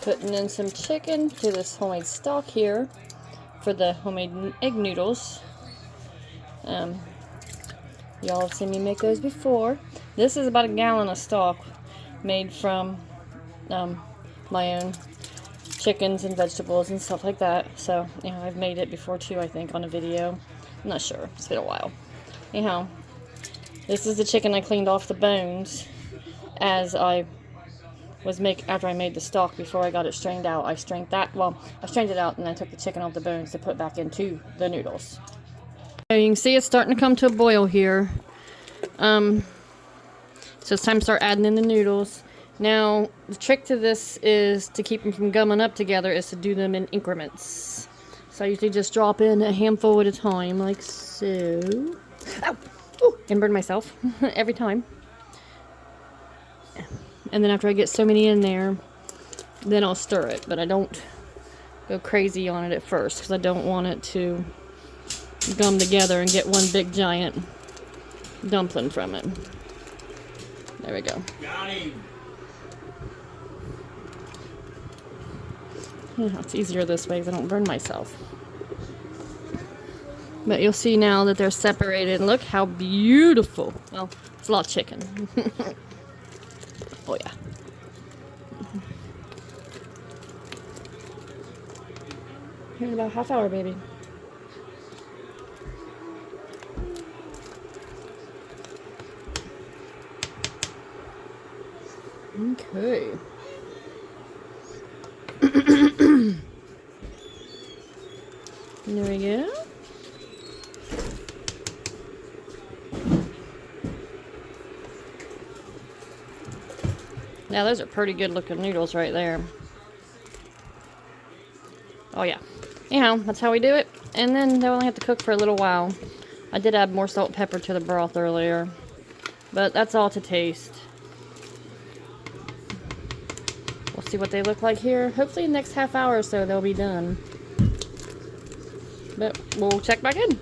Putting in some chicken to this homemade stock here for the homemade egg noodles. Y'all have seen me make those before. This is about a gallon of stock made from my own chickens and vegetables and stuff like that. So, you know, I've made it before too, I think, on a video. I'm not sure. It's been a while. Anyhow, this is the chicken I cleaned off the bones as I was after I made the stock before I got it strained out. I strained it out and I took the chicken off the bones to put back into the noodles. So you can see it's starting to come to a boil here. So it's time to start adding in the noodles. Now, the trick to this is to keep them from gumming up together is to do them in increments. So I usually just drop in a handful at a time, like so. Ow! Ooh, and burn myself every time. And then after I get so many in there, then I'll stir it. But I don't go crazy on it at first because I don't want it to gum together and get one big giant dumpling from it. There we go. Got him. Yeah, it's easier this way because I don't burn myself. But you'll see now that they're separated. Look how beautiful. Well, it's a lot of chicken. Oh yeah. Here in about a half hour, baby. Okay. There we go. Now those are pretty good looking noodles right there. Oh yeah. Anyhow, that's how we do it. And then they'll only have to cook for a little while. I did add more salt and pepper to the broth earlier. But that's all to taste. We'll see what they look like here. Hopefully in the next half hour or so they'll be done. But we'll check back in.